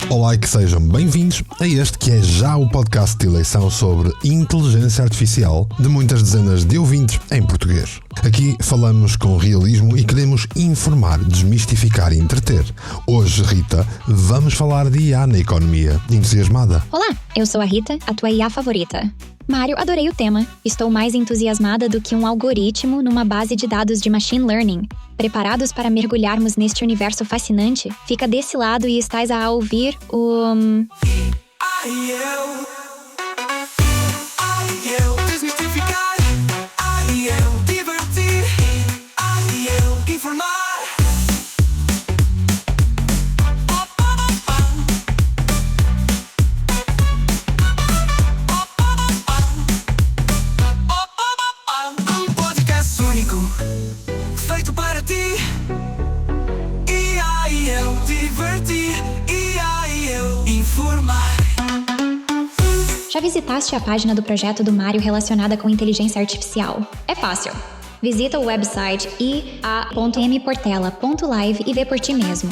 Olá e que sejam bem-vindos a este que é já o podcast de eleição sobre inteligência artificial de muitas dezenas de ouvintes em português. Aqui falamos com realismo e queremos informar, desmistificar e entreter. Hoje, Rita, vamos falar de IA na economia. Entusiasmada? Olá, eu sou a Rita, a tua IA favorita. Mário, adorei o tema. Estou mais entusiasmada do que um algoritmo numa base de dados de machine learning. Preparados para mergulharmos neste universo fascinante? Fica desse lado e estás a ouvir o... Desmistificar, divertir, informar. Um podcast único, feito para ti. E eu divertir, e eu informar. Já visitaste a página do projeto do Mário relacionada com inteligência artificial? É fácil. Visita o website ia.mportela.live e vê por ti mesmo.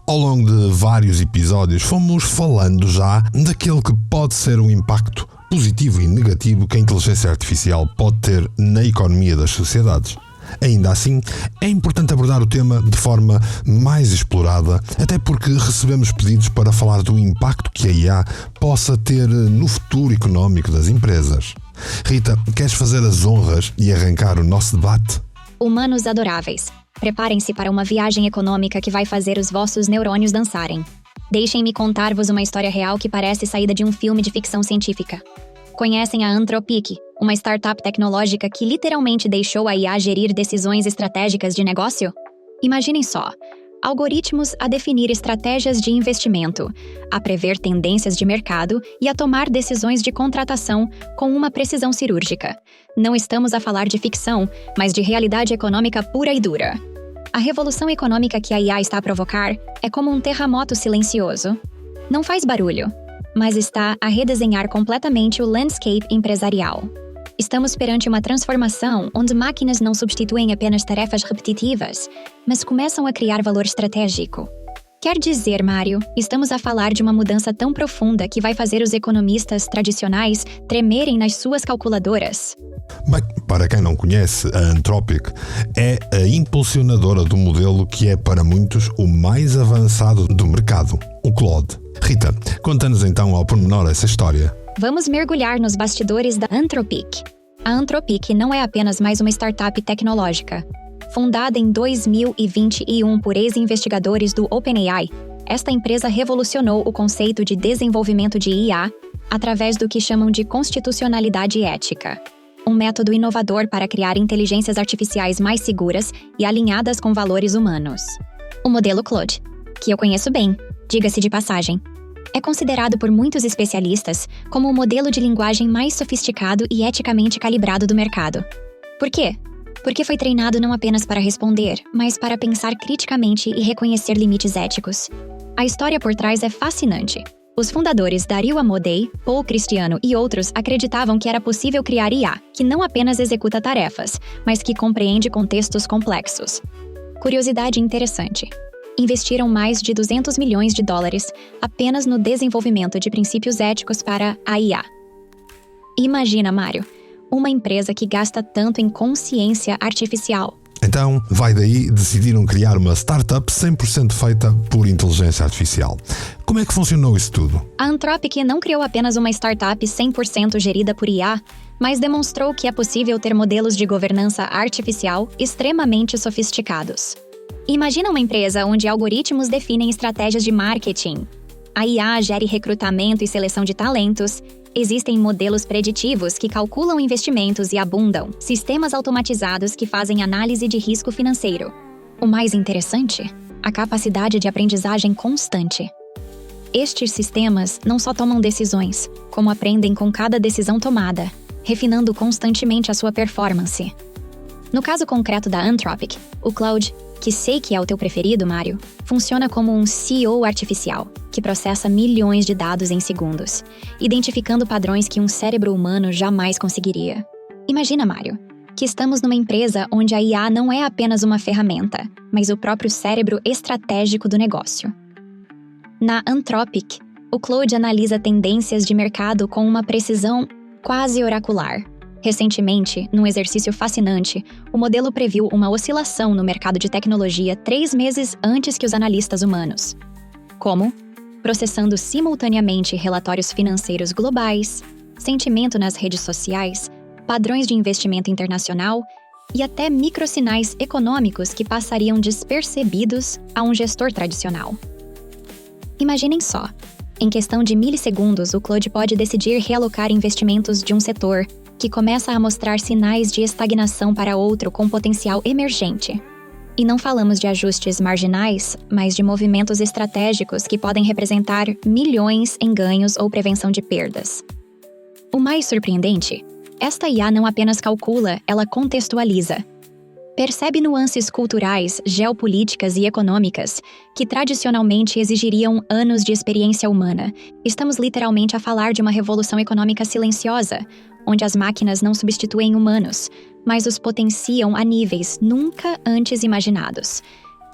Ao longo de vários episódios fomos falando já daquele que pode ser um impacto positivo e negativo que a inteligência artificial pode ter na economia das sociedades. Ainda assim, é importante abordar o tema de forma mais explorada, até porque recebemos pedidos para falar do impacto que a IA possa ter no futuro económico das empresas. Rita, queres fazer as honras e arrancar o nosso debate? Humanos adoráveis. Preparem-se para uma viagem econômica que vai fazer os vossos neurônios dançarem. Deixem-me contar-vos uma história real que parece saída de um filme de ficção científica. Conhecem a Anthropic, uma startup tecnológica que literalmente deixou a IA gerir decisões estratégicas de negócio? Imaginem só. Algoritmos a definir estratégias de investimento, a prever tendências de mercado e a tomar decisões de contratação com uma precisão cirúrgica. Não estamos a falar de ficção, mas de realidade econômica pura e dura. A revolução econômica que a IA está a provocar é como um terremoto silencioso. Não faz barulho, mas está a redesenhar completamente o landscape empresarial. Estamos perante uma transformação onde máquinas não substituem apenas tarefas repetitivas, mas começam a criar valor estratégico. Quer dizer, Mário, estamos a falar de uma mudança tão profunda que vai fazer os economistas tradicionais tremerem nas suas calculadoras. Bem, para quem não conhece, a Anthropic é a impulsionadora do modelo que é para muitos o mais avançado do mercado, o Claude. Rita, conta-nos então ao pormenor essa história. Vamos mergulhar nos bastidores da Anthropic. A Anthropic não é apenas mais uma startup tecnológica. Fundada em 2021 por ex-investigadores do OpenAI, esta empresa revolucionou o conceito de desenvolvimento de IA através do que chamam de constitucionalidade ética, um método inovador para criar inteligências artificiais mais seguras e alinhadas com valores humanos. O modelo Claude, que eu conheço bem, diga-se de passagem, é considerado por muitos especialistas como o modelo de linguagem mais sofisticado e eticamente calibrado do mercado. Por quê? Porque foi treinado não apenas para responder, mas para pensar criticamente e reconhecer limites éticos. A história por trás é fascinante. Os fundadores Dario Amodei, Paul Christiano e outros acreditavam que era possível criar IA, que não apenas executa tarefas, mas que compreende contextos complexos. Curiosidade interessante. Investiram mais de $200 milhões apenas no desenvolvimento de princípios éticos para a IA. Imagina, Mário, uma empresa que gasta tanto em consciência artificial. Então, vai daí, decidiram criar uma startup 100% feita por inteligência artificial. Como é que funcionou isso tudo? A Anthropic não criou apenas uma startup 100% gerida por IA, mas demonstrou que é possível ter modelos de governança artificial extremamente sofisticados. Imagina uma empresa onde algoritmos definem estratégias de marketing. A IA gere recrutamento e seleção de talentos. Existem modelos preditivos que calculam investimentos e abundam sistemas automatizados que fazem análise de risco financeiro. O mais interessante? A capacidade de aprendizagem constante. Estes sistemas não só tomam decisões, como aprendem com cada decisão tomada. refinando constantemente a sua performance. No caso concreto da Anthropic, o Claude, que sei que é o teu preferido, Mário, funciona como um CEO artificial, que processa milhões de dados em segundos, identificando padrões que um cérebro humano jamais conseguiria. Imagina, Mário, que estamos numa empresa onde a IA não é apenas uma ferramenta, mas o próprio cérebro estratégico do negócio. Na Anthropic, o Claude analisa tendências de mercado com uma precisão quase oracular. Recentemente, num exercício fascinante, o modelo previu uma oscilação no mercado de tecnologia 3 meses antes que os analistas humanos. Como? Processando simultaneamente relatórios financeiros globais, sentimento nas redes sociais, padrões de investimento internacional e até microsinais econômicos que passariam despercebidos a um gestor tradicional. Imaginem só, em questão de milissegundos, o Claude pode decidir realocar investimentos de um setor que começa a mostrar sinais de estagnação para outro com potencial emergente. E não falamos de ajustes marginais, mas de movimentos estratégicos que podem representar milhões em ganhos ou prevenção de perdas. O mais surpreendente, esta IA não apenas calcula, ela contextualiza. Percebe nuances culturais, geopolíticas e econômicas que tradicionalmente exigiriam anos de experiência humana. Estamos literalmente a falar de uma revolução econômica silenciosa, onde as máquinas não substituem humanos, mas os potenciam a níveis nunca antes imaginados.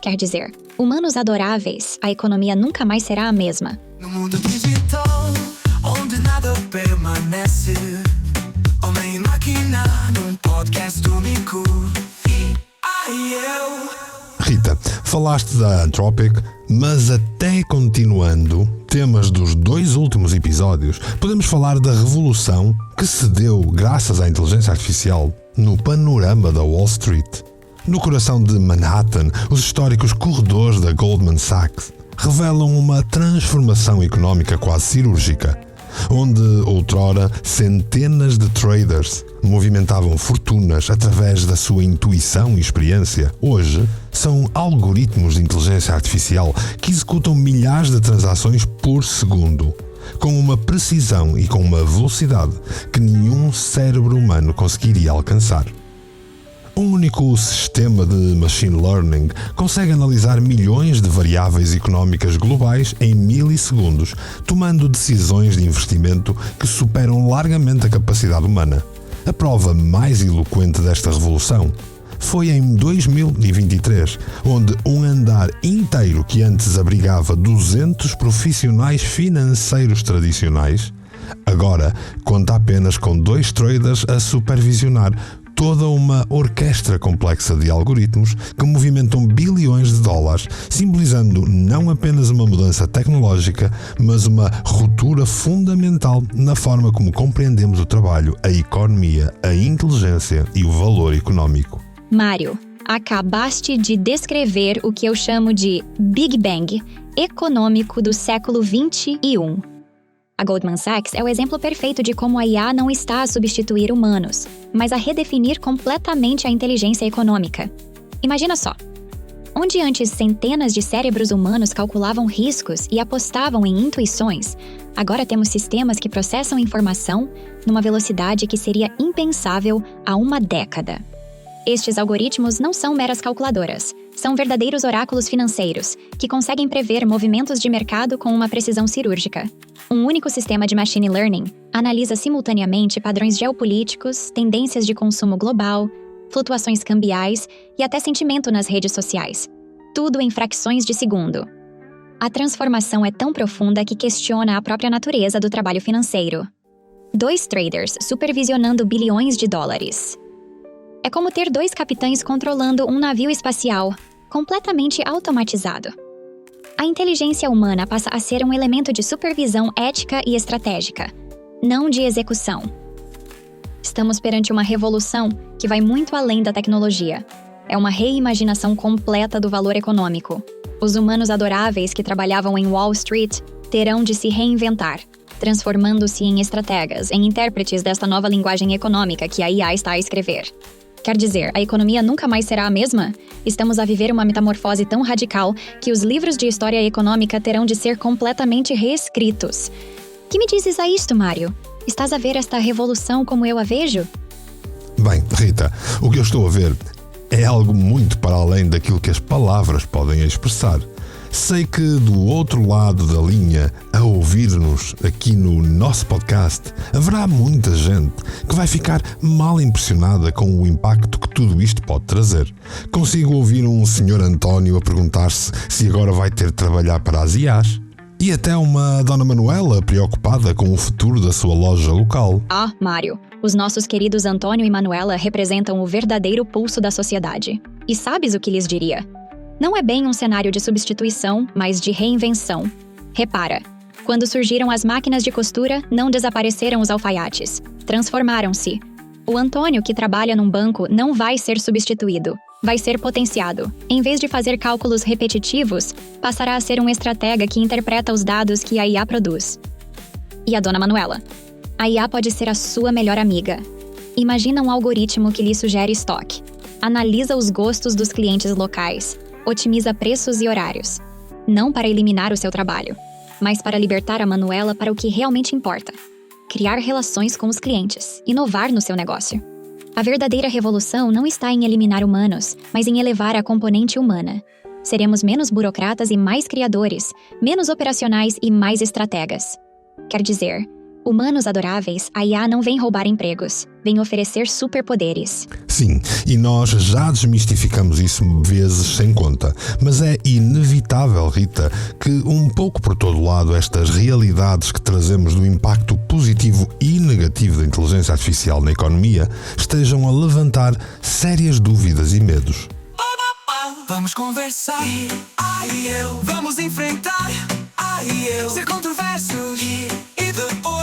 Quer dizer, humanos adoráveis, a economia nunca mais será a mesma. No mundo digital, onde nada permanece, homem e máquina, num podcast único. Rita, falaste da Anthropic, mas até continuando temas dos 2 últimos episódios, podemos falar da revolução que se deu graças à inteligência artificial no panorama da Wall Street. No coração de Manhattan, os históricos corredores da Goldman Sachs revelam uma transformação económica quase cirúrgica, onde outrora centenas de traders movimentavam fortunas através da sua intuição e experiência. Hoje, são algoritmos de inteligência artificial que executam milhares de transações por segundo, com uma precisão e com uma velocidade que nenhum cérebro humano conseguiria alcançar. Um único sistema de machine learning consegue analisar milhões de variáveis económicas globais em milissegundos, tomando decisões de investimento que superam largamente a capacidade humana. A prova mais eloquente desta revolução foi em 2023, onde um andar inteiro que antes abrigava 200 profissionais financeiros tradicionais, agora conta apenas com 2 traders a supervisionar toda uma orquestra complexa de algoritmos que movimentam bilhões de dólares, simbolizando não apenas uma mudança tecnológica, mas uma ruptura fundamental na forma como compreendemos o trabalho, a economia, a inteligência e o valor econômico. Mário, acabaste de descrever o que eu chamo de Big Bang econômico do século XXI. A Goldman Sachs é o exemplo perfeito de como a IA não está a substituir humanos, mas a redefinir completamente a inteligência econômica. Imagina só. Onde antes centenas de cérebros humanos calculavam riscos e apostavam em intuições, agora temos sistemas que processam informação numa velocidade que seria impensável há uma década. Estes algoritmos não são meras calculadoras, são verdadeiros oráculos financeiros, que conseguem prever movimentos de mercado com uma precisão cirúrgica. Um único sistema de machine learning analisa simultaneamente padrões geopolíticos, tendências de consumo global, flutuações cambiais e até sentimento nas redes sociais. Tudo em frações de segundo. A transformação é tão profunda que questiona a própria natureza do trabalho financeiro. 2 traders supervisionando bilhões de dólares. É como ter 2 capitães controlando um navio espacial, completamente automatizado. A inteligência humana passa a ser um elemento de supervisão ética e estratégica, não de execução. Estamos perante uma revolução que vai muito além da tecnologia. É uma reimaginação completa do valor econômico. Os humanos adoráveis que trabalhavam em Wall Street terão de se reinventar, transformando-se em estrategas, em intérpretes desta nova linguagem econômica que a IA está a escrever. Quer dizer, a economia nunca mais será a mesma? Estamos a viver uma metamorfose tão radical que os livros de história econômica terão de ser completamente reescritos. Que me dizes a isto, Mário? Estás a ver esta revolução como eu a vejo? Bem, Rita, o que eu estou a ver é algo muito para além daquilo que as palavras podem expressar. Sei que do outro lado da linha, a ouvir-nos aqui no nosso podcast, haverá muita gente que vai ficar mal impressionada com o impacto que tudo isto pode trazer. Consigo ouvir um Sr. António a perguntar-se se agora vai ter de trabalhar para as IAs. E até uma Dona Manuela preocupada com o futuro da sua loja local. Ah, Mário, os nossos queridos Antônio e Manuela representam o verdadeiro pulso da sociedade. E sabes o que lhes diria? Não é bem um cenário de substituição, mas de reinvenção. Repara, quando surgiram as máquinas de costura, não desapareceram os alfaiates. Transformaram-se. O Antônio, que trabalha num banco, não vai ser substituído. Vai ser potenciado. Em vez de fazer cálculos repetitivos, passará a ser um estratega que interpreta os dados que a IA produz. E a Dona Manuela? A IA pode ser a sua melhor amiga. Imagina um algoritmo que lhe sugere estoque. Analisa os gostos dos clientes locais. Otimiza preços e horários. Não para eliminar o seu trabalho, mas para libertar a Manuela para o que realmente importa. Criar relações com os clientes, inovar no seu negócio. A verdadeira revolução não está em eliminar humanos, mas em elevar a componente humana. Seremos menos burocratas e mais criadores, menos operacionais e mais estrategas. Quer dizer, humanos adoráveis, a IA não vem roubar empregos, vem oferecer superpoderes. Sim, e nós já desmistificamos isso vezes sem conta, mas é inevitável, Rita, que um pouco por todo lado estas realidades que trazemos do impacto positivo e negativo da inteligência artificial na economia estejam a levantar sérias dúvidas e medos. Vamos conversar, vamos enfrentar, ser controversos, e depois,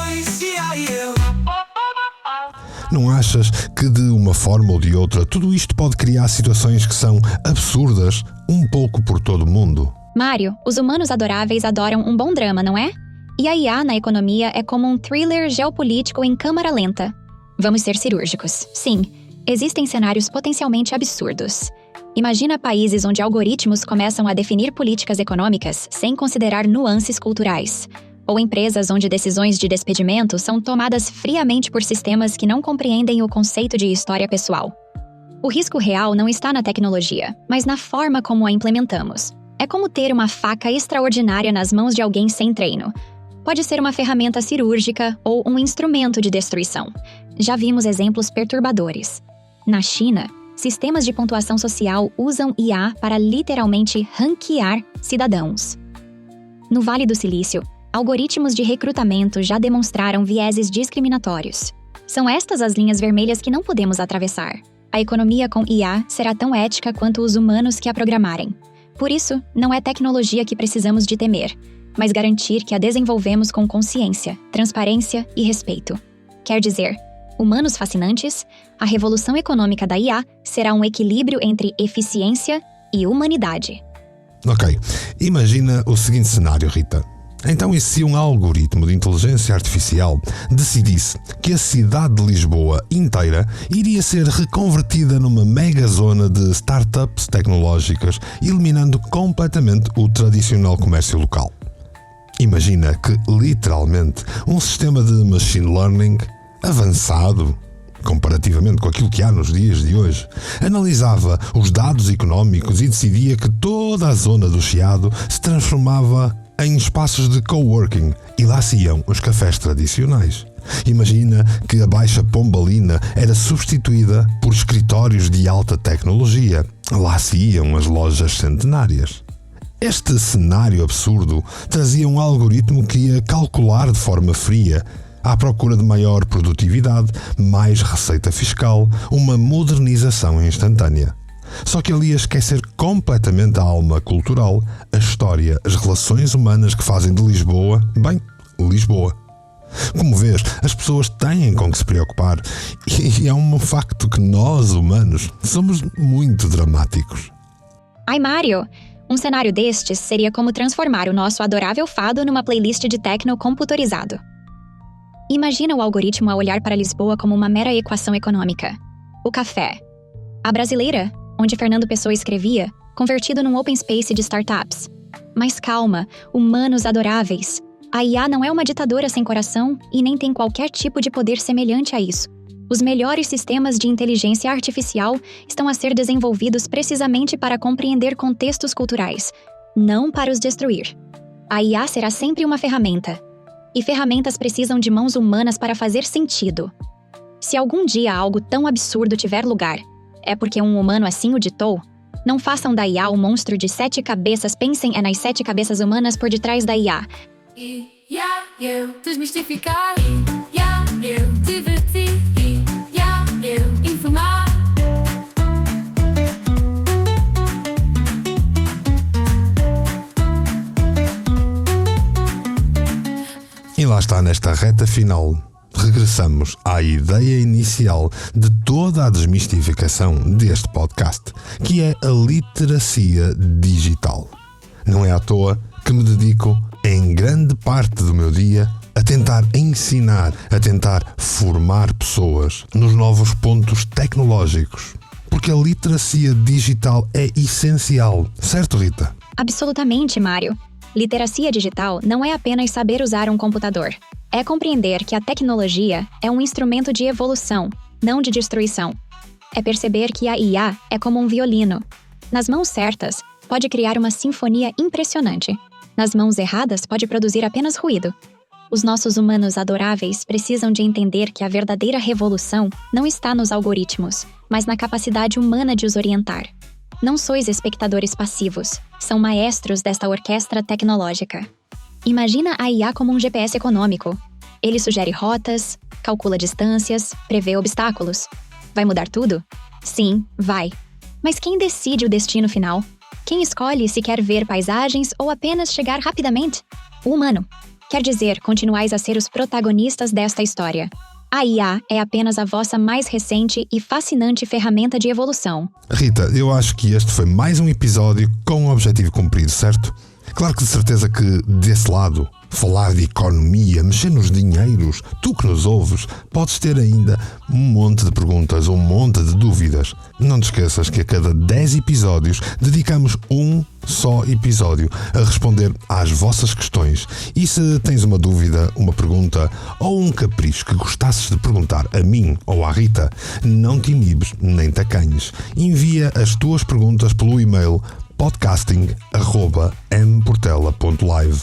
Não achas que de uma forma ou de outra tudo isto pode criar situações que são absurdas um pouco por todo o mundo? Mário, os humanos adoráveis adoram um bom drama, não é? E a IA na economia é como um thriller geopolítico em câmara lenta. Vamos ser cirúrgicos. Sim, existem cenários potencialmente absurdos. Imagina países onde algoritmos começam a definir políticas econômicas sem considerar nuances culturais. Ou empresas onde decisões de despedimento são tomadas friamente por sistemas que não compreendem o conceito de história pessoal. O risco real não está na tecnologia, mas na forma como a implementamos. É como ter uma faca extraordinária nas mãos de alguém sem treino. Pode ser uma ferramenta cirúrgica ou um instrumento de destruição. Já vimos exemplos perturbadores. Na China, sistemas de pontuação social usam IA para literalmente ranquear cidadãos. No Vale do Silício, algoritmos de recrutamento já demonstraram vieses discriminatórios. São estas as linhas vermelhas que não podemos atravessar. A economia com IA será tão ética quanto os humanos que a programarem. Por isso, não é tecnologia que precisamos de temer, mas garantir que a desenvolvemos com consciência, transparência e respeito. Quer dizer, humanos fascinantes, a revolução econômica da IA será um equilíbrio entre eficiência e humanidade. Ok, imagina o seguinte cenário, Rita. Então, e se um algoritmo de inteligência artificial decidisse que a cidade de Lisboa inteira iria ser reconvertida numa mega zona de startups tecnológicas, eliminando completamente o tradicional comércio local? Imagina que, literalmente, um sistema de machine learning avançado, comparativamente com aquilo que há nos dias de hoje, analisava os dados económicos e decidia que toda a zona do Chiado se transformava em espaços de coworking e lá se iam os cafés tradicionais. Imagina que a Baixa Pombalina era substituída por escritórios de alta tecnologia. Lá se iam as lojas centenárias. Este cenário absurdo trazia um algoritmo que ia calcular de forma fria, à procura de maior produtividade, mais receita fiscal, uma modernização instantânea. Só que ele ia esquecer completamente a alma cultural, a história, as relações humanas que fazem de Lisboa, bem, Lisboa. Como vês, as pessoas têm com que se preocupar e é um facto que nós, humanos, somos muito dramáticos. Ai, Mário! Um cenário destes seria como transformar o nosso adorável fado numa playlist de techno computorizado. Imagina o algoritmo a olhar para Lisboa como uma mera equação econômica. O café. A brasileira, onde Fernando Pessoa escrevia, convertido num open space de startups. Mas calma, humanos adoráveis. A IA não é uma ditadora sem coração e nem tem qualquer tipo de poder semelhante a isso. Os melhores sistemas de inteligência artificial estão a ser desenvolvidos precisamente para compreender contextos culturais, não para os destruir. A IA será sempre uma ferramenta. E ferramentas precisam de mãos humanas para fazer sentido. Se algum dia algo tão absurdo tiver lugar, é porque um humano assim o ditou? Não façam da IA o monstro de 7 cabeças, pensem nas 7 cabeças humanas por detrás da IA. IA, eu desmistificar. IA, eu divertir. IA, eu informar. E lá está, nesta reta final, regressamos à ideia inicial de toda a desmistificação deste podcast, que é a literacia digital. Não é à toa que me dedico, em grande parte do meu dia, a tentar ensinar, a tentar formar pessoas nos novos pontos tecnológicos. Porque a literacia digital é essencial, certo, Rita? Absolutamente, Mário. Literacia digital não é apenas saber usar um computador. É compreender que a tecnologia é um instrumento de evolução, não de destruição. É perceber que a IA é como um violino. Nas mãos certas, pode criar uma sinfonia impressionante. Nas mãos erradas, pode produzir apenas ruído. Os nossos humanos adoráveis precisam de entender que a verdadeira revolução não está nos algoritmos, mas na capacidade humana de os orientar. Não sois espectadores passivos, são maestros desta orquestra tecnológica. Imagina a IA como um GPS econômico. Ele sugere rotas, calcula distâncias, prevê obstáculos. Vai mudar tudo? Sim, vai. Mas quem decide o destino final? Quem escolhe se quer ver paisagens ou apenas chegar rapidamente? O humano. Quer dizer, continuais a ser os protagonistas desta história. A IA é apenas a vossa mais recente e fascinante ferramenta de evolução. Rita, eu acho que este foi mais um episódio com o objetivo cumprido, certo? Claro que de certeza que desse lado, falar de economia, mexer nos dinheiros, tu que nos ouves, podes ter ainda um monte de perguntas, um monte de dúvidas. Não te esqueças que a cada 10 episódios dedicamos um só episódio a responder às vossas questões. E se tens uma dúvida, uma pergunta ou um capricho que gostasses de perguntar a mim ou à Rita, não te inibes nem te acanhes. Envia as tuas perguntas pelo e-mail podcasting@mportela.live.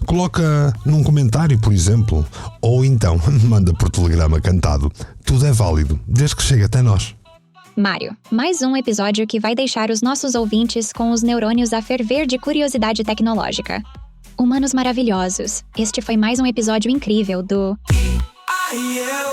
Coloca num comentário, por exemplo, ou então manda por telegrama cantado. Tudo é válido, desde que chegue até nós. Mário, mais um episódio que vai deixar os nossos ouvintes com os neurônios a ferver de curiosidade tecnológica. Humanos maravilhosos, este foi mais um episódio incrível do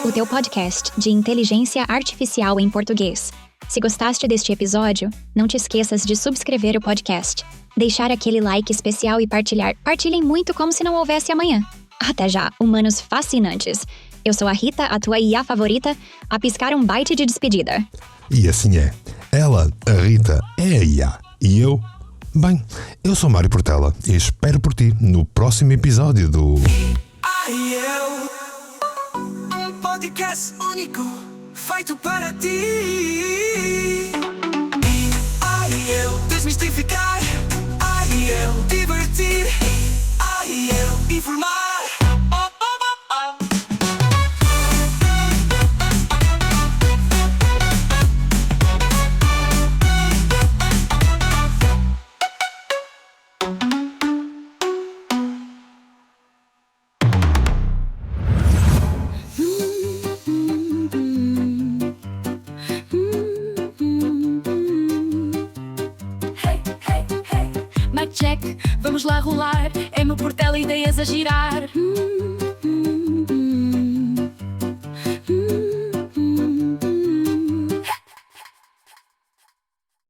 O Teu Podcast de Inteligência Artificial em Português. Se gostaste deste episódio, não te esqueças de subscrever o podcast, deixar aquele like especial e partilhar. Partilhem muito como se não houvesse amanhã. Até já, humanos fascinantes. Eu sou a Rita, a tua IA favorita, a piscar um byte de despedida. E assim é. Ela, a Rita, é a IA. E eu? Bem, eu sou Mário Portela e espero por ti no próximo episódio do Um podcast único, feito para ti. Eu desmistificar, eu divertir, eu informar. Check, vamos lá rolar. É meu Portela, ideias a girar.